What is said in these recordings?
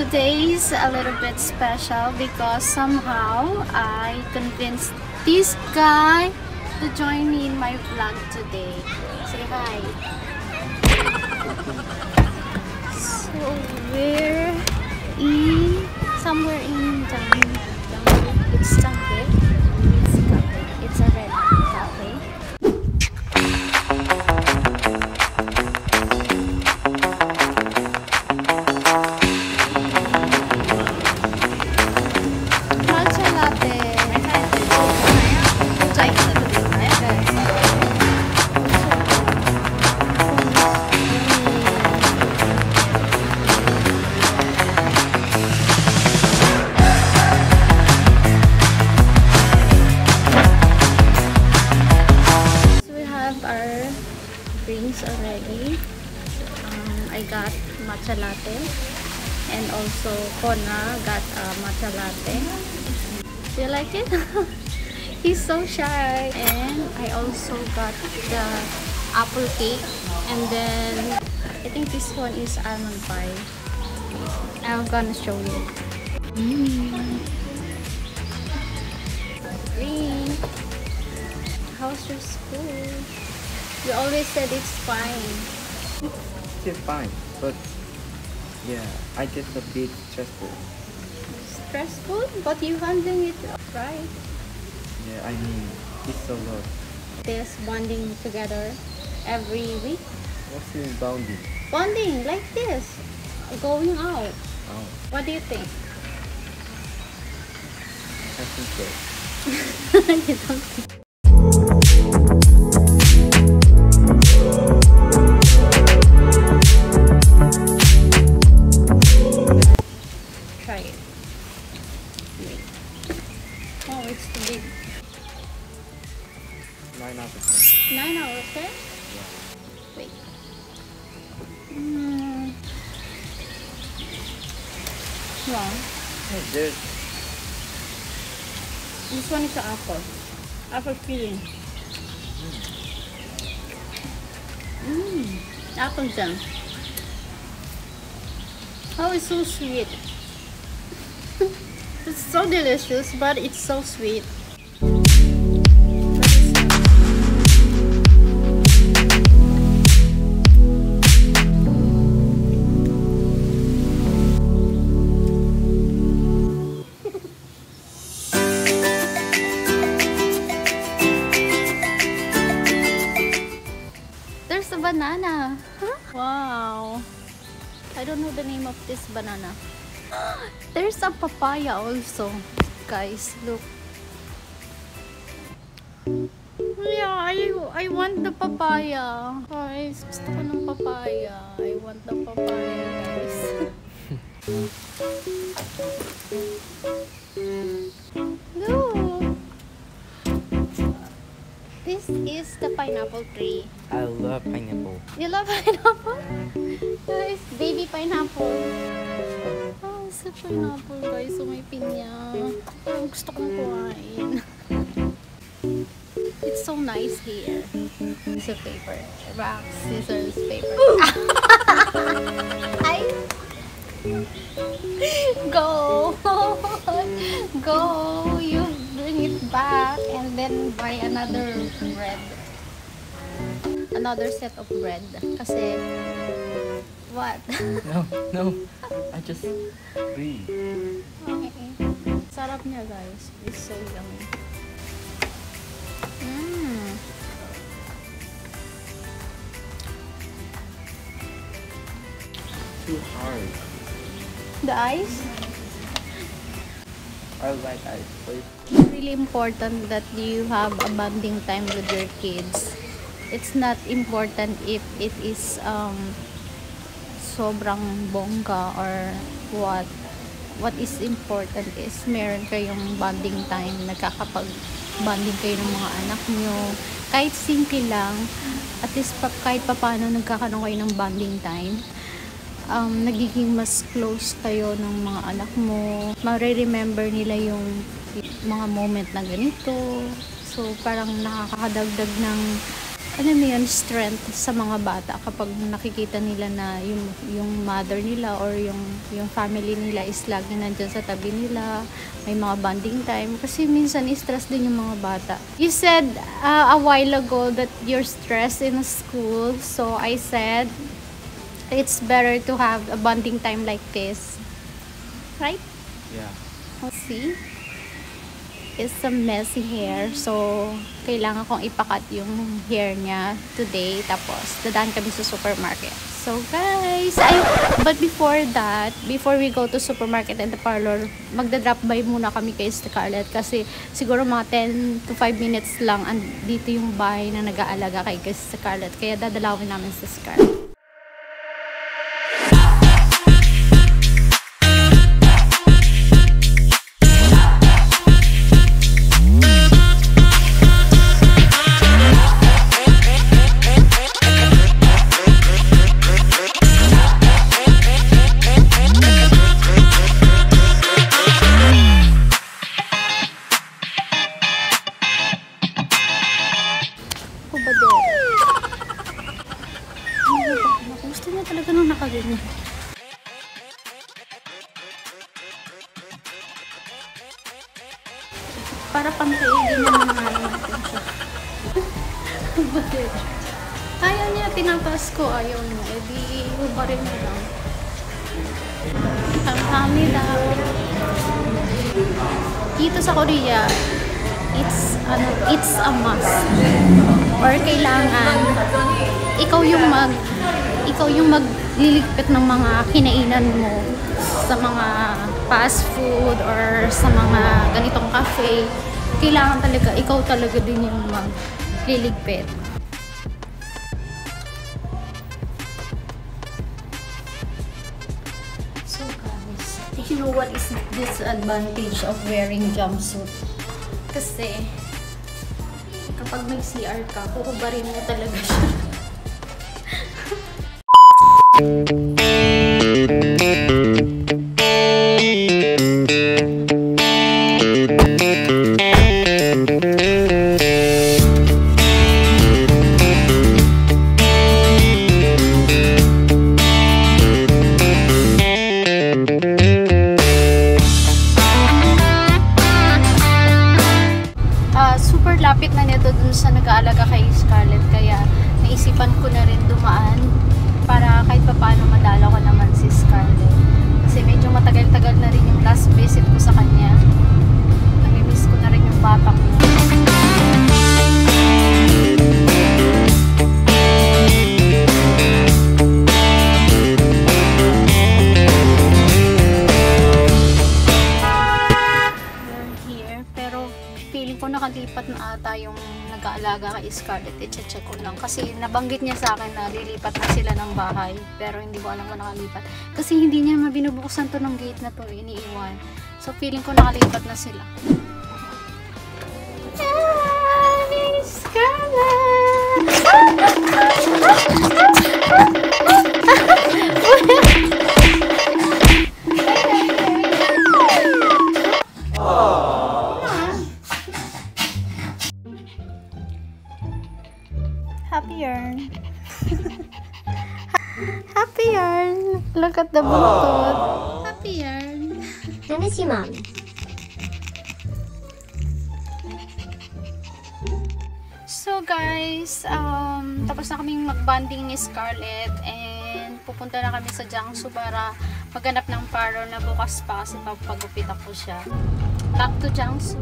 Today's a little bit special because somehow I convinced this guy to join me in my vlog today. Say hi. So we're in somewhere in it's Cangge. It's a red cafe. Drinks already. I got matcha latte and also Kona got a matcha latte. Do you like it? He's so shy. And I also got the apple cake, and then I think this one is almond pie. I'm gonna show you. Green. How's your school? You always said it's fine. It's fine, but yeah, I get a bit stressful. Stressful? But you handling it right. Yeah, I mean, it's a lot. This bonding together every week. What's in bounding? Bonding like this. Going out. Oh, What do you think? I think so. You don't think. Try it. Wait. Oh, it's too big. 9 out of 9 out of 10? 10. Wait. Wrong. Hey, there's This one is the apple. Apple filling. Apple jam. Oh, it's so sweet. It's so delicious, but it's so sweet. There's a banana. Huh? Wow. I don't know the name of this banana. There's a papaya also. Guys, look. Yeah, I want the papaya. Guys, gusto ko ng papaya. I want the papaya, guys. Look. This is the pineapple tree. I love pineapple. You love pineapple? Guys, baby pineapple. Oh, it's a pineapple, guys. So may pinya. Oh, gusto kong kuhain. It's so nice here. Piece of paper. Rock, scissors, paper. Ay! Go! Go! You bring it back and then buy another bread. Another set of bread. Kasi, what? No, I just breathe. Okay. Sarap niya, guys. It's so yummy. Too hard. The ice? I like ice, please. It's really important that you have a bonding time with your kids. It's not important if it is sobrang bongga or what. What is important is meron kayong bonding time, nagkakapag-bonding kayo ng mga anak nyo. Kahit simple lang, at least kahit paano nagkakaroon kayo ng bonding time. Nagiging mas close kayo ng mga anak mo. Mare-remember nila yung mga moment na ganito. So, parang nakakadagdag ng alam mo yun, strength sa mga bata kapag nakikita nila na yung mother nila or yung family nila is lagi nandyan sa tabi nila, may mga bonding time, kasi minsan stress din yung mga bata. You said a while ago that you're stressed in school, so I said it's better to have a bonding time like this, right? Yeah. See? Is some messy hair, so kailangan kong ipakat yung hair niya today, tapos dadaan kami sa supermarket. So guys, but before that, before we go to supermarket and the parlor, magda-drop by muna kami kay Scarlett, kasi siguro mga 10 to 5 minutes lang dito yung bahay na nag-aalaga kay Scarlett, kaya dadalawin namin sa Scarlett. Gusto niya talaga nung nakaganyan. Para pantaigin naman natin siya. Ayaw niya, tinapas ko. Ayaw niya. E di, hubarin niya lang. Kamkamila. Dito sa Korea, it's a must. Or kailangan ikaw yung magliligpit ng mga kinainan mo sa mga fast food or sa mga ganitong cafe. Kailangan talaga, ikaw talaga din yung magliligpit. So guys, you know what is disadvantage of wearing jumpsuit? Kasi kapag mag-CR ka, huhubarin mo talaga siya. Super lapit na nito dun sa nag-aalaga kay Scarlett, kaya naisipan ko na rin dumaan para kahit paano madala ko naman si Scarlett, kasi medyo matagal-tagal na rin yung last visit ko sa kanya. Namimiss ko na rin yung batang niya. Nakalipat na ata yung nag-aalaga kay Scarlett. I-check ko lang kasi nabanggit niya sa akin na lilipat na sila ng bahay, pero hindi ko alam kung nakalipat kasi hindi niya mabinubuksan to ng gate na to, iniiwan. So feeling ko nakalipat na sila. Hi, Scarlett! Happy yarn. Happy yarn. Look at the buntot. Happy yarn. I miss you, Mom. So guys, tapos na kaming mag-bonding ni Scarlett and pupunta na kami sa Jiangsu para maghanap ng parlor na bukas pa kasi pagupit ako siya. Back to Jiangsu.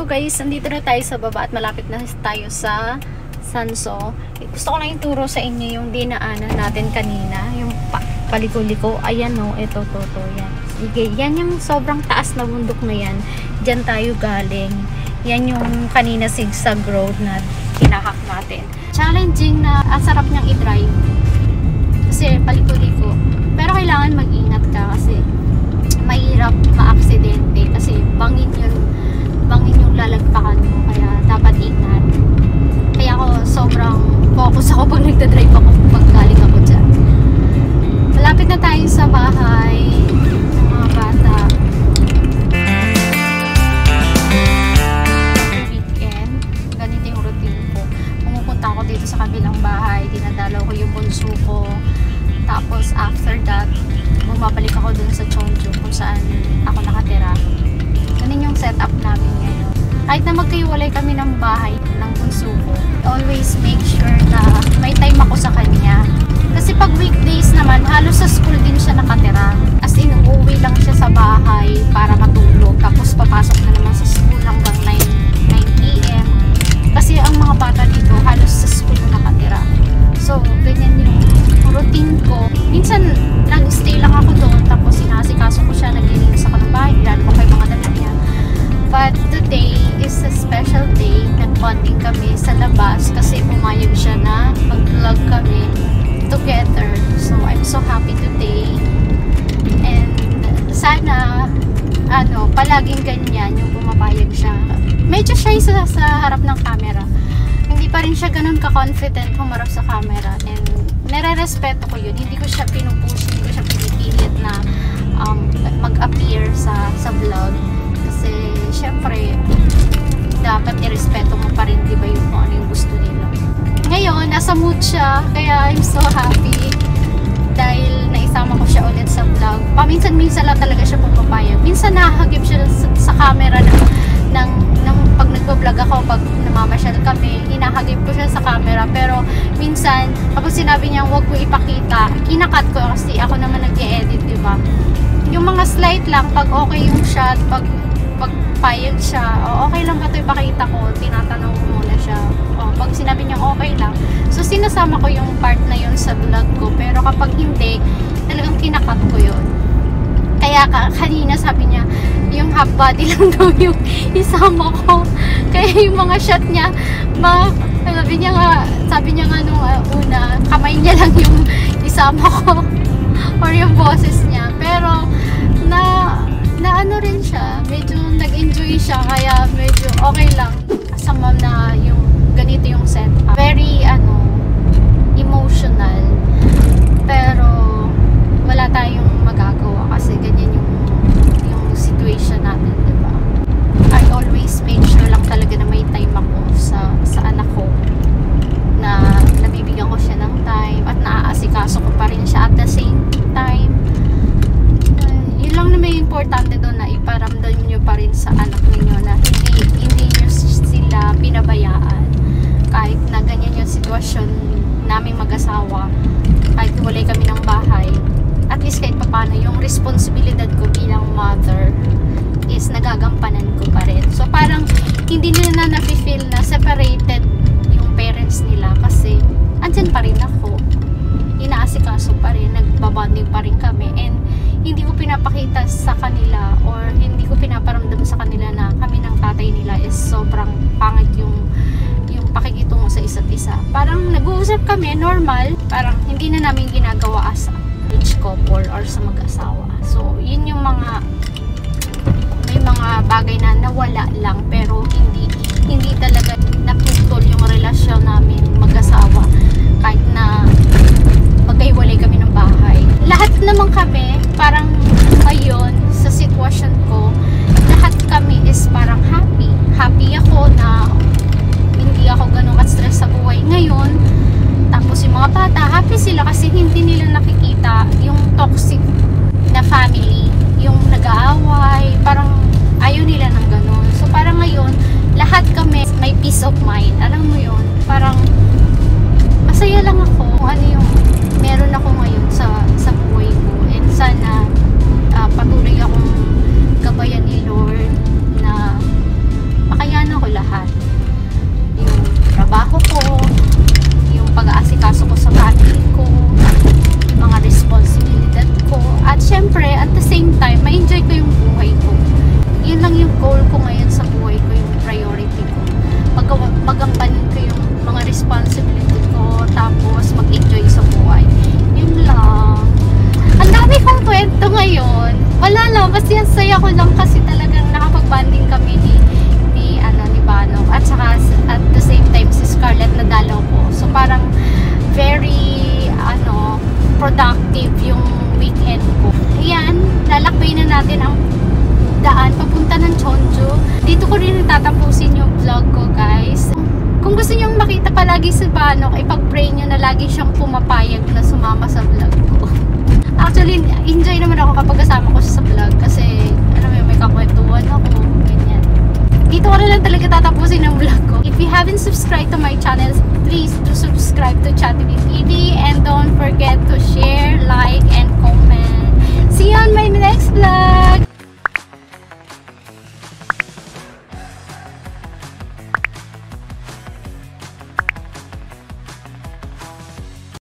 guys, nandito na tayo sa baba at malapit na tayo sa Sanso. Gusto ko lang ituro sa inyo yung dinaanan natin kanina, yung paliko-liko. Ayan o, ito, yan. Sige, yan yung sobrang taas na bundok na yan. Diyan tayo galing. Yan yung kanina zigzag road na hinahak natin. Challenging na, ang sarap niyang i-drive. Kasi paliko-liko. Pero kailangan mag-ingat ka kasi mahirap ma-aksidente kasi bangin yung lalagpakan mo, kaya dapat ingat. Kaya ako sobrang focus ako pag nagdadrive ako pag galing ako dyan. Malapit na tayo sa bahay ng mga bata. Weekend, ganito yung routine ko. Pumupunta ako dito sa kabilang bahay, dinadalaw ko yung bunso ko. Tapos after that, bumabalik ako dun sa Chonju kung saan ako nakatira. Ganun yung setup namin ngayon. Kahit na magkaiwalay kami ng bahay ng bunso ko, always make sure na may time ako sa kanya. Kasi pag weekdays naman, halos sa school din siya nakatira. As in, uuwi lang siya sa bahay para matulog. Tapos papasok na naman sa school hanggang 9 p.m. Kasi ang mga bata dito, halos sa school na nakatira. So, ganyan yung routine ko. Minsan, nag-stay lang ako doon. Tapos, sinasikaso ko siya, naglilinis ako ng bahay. Lalo ko kay mga dala niya. But today is a special day. Nag-bonding kami sa labas kasi pumayag siya na mag-vlog kami together. So, I'm so happy today. And sana, palaging ganyan yung pumapayag siya. Medyo shy sa harap ng camera. Hindi pa rin siya ganun ka-confident humarap sa camera. And nare-respeto ko yun. Hindi ko siya pinupush, hindi ko siya pinipilit na mag-appear sa vlog. Kasi, syempre, dapat i-respeto mo pa rin, di ba, yung kung ano yung gusto nila. Ngayon, nasa mood siya, kaya I'm so happy dahil naisama ko siya ulit sa vlog. Paminsan-minsan lang talaga siya pumapayag. Minsan nahagip siya sa camera ng pag nagpo-vlog ako, pag namamasyal kami, hinahagip ko siya sa camera. Pero minsan, kapag sinabi niya huwag ko ipakita, kinakat ko kasi ako naman nag-e-edit, di ba? Yung mga slight lang, pag okay yung shot, pag payag siya, okay lang ba ito ipakita ko, tinatanong ko muna siya. Pag sinabi niya okay lang, so sinasama ko yung part na yun sa vlog ko. Pero kapag hindi, talagang kinakat ko yun. Kaya kanina sabi niya, yung half body lang daw yung isama ko. Kaya yung mga shot niya, sabi niya nga nung una, kamay niya lang yung isama ko or yung boses niya. Pero na ano rin siya, medyo nag-enjoy siya, kaya medyo okay lang. Kasama na yung ganito yung setup. Very emotional. Pero wala tayong magagawa kasi ganyan yung situation natin, diba? I always make sure lang talaga na may time ako sa anak ko, na nabibigyan ko siya ng time at naaasikaso ko pa rin siya at the same time. Yun lang na may importante doon, na iparamdam nyo pa rin sa anak ninyo na hindi nyo sila pinabayaan. Kahit na ganyan yung sitwasyon naming mag-asawa, kahit walay kami ng bahay, at least kahit papano yung responsibilidad ko bilang mother is nagagampanan ko pa rin. So parang hindi nila na nafe-feel na separated yung parents nila kasi andyan pa rin ako, inaasikaso pa rin, nagbabonding pa rin kami, and hindi ko pinapakita sa kanila or hindi ko pinaparamdam sa kanila na kami ng tatay nila is sobrang pangit yung pakikitungo sa isa't isa. Parang nag-uusap kami, normal, parang hindi na namin ginagawa as rich couple or sa mag-asawa. So, yun yung may mga bagay na nawala lang, pero hindi talaga naputol yung relasyon namin mag-asawa kahit na magkaiwalay kami ng bahay. Lahat naman kami, parang ngayon sa sitwasyon ko, lahat kami is parang happy. Happy ako na hindi ako ganun ka-stress sa buhay ngayon. Tapos yung mga bata, happy sila kasi hindi nila nakikita yung toxic na family, yung nag-aaway, parang ayaw nila ng ganun. So parang ngayon, lahat kami may peace of mind. Alam mo yun, parang masaya lang ako kung ano yung meron ako ngayon sa buhay ko. And sana patuloy akong gabayan ni Lord na makayanan basta yung saya ko lang kasi talagang nakapag-banding kami ni Banong. At saka at the same time si Scarlett na dalaw ko. So parang very productive yung weekend ko. Ayan, lalakbay na natin ang daan papunta ng Cheonju. Dito ko rin tatapusin yung vlog ko, guys. Kung gusto niyo makita palagi si Banong, ipag-pray niyo na lagi siyang pumapayag na sumama sa vlog ko. Actually, enjoy naman ako kapag kasama ko siya sa vlog kasi may kakwentuhan ako, ganyan. Dito ko na lang talaga tatapusin ang vlog ko. If you haven't subscribed to my channel, please do subscribe to Chatty TV and don't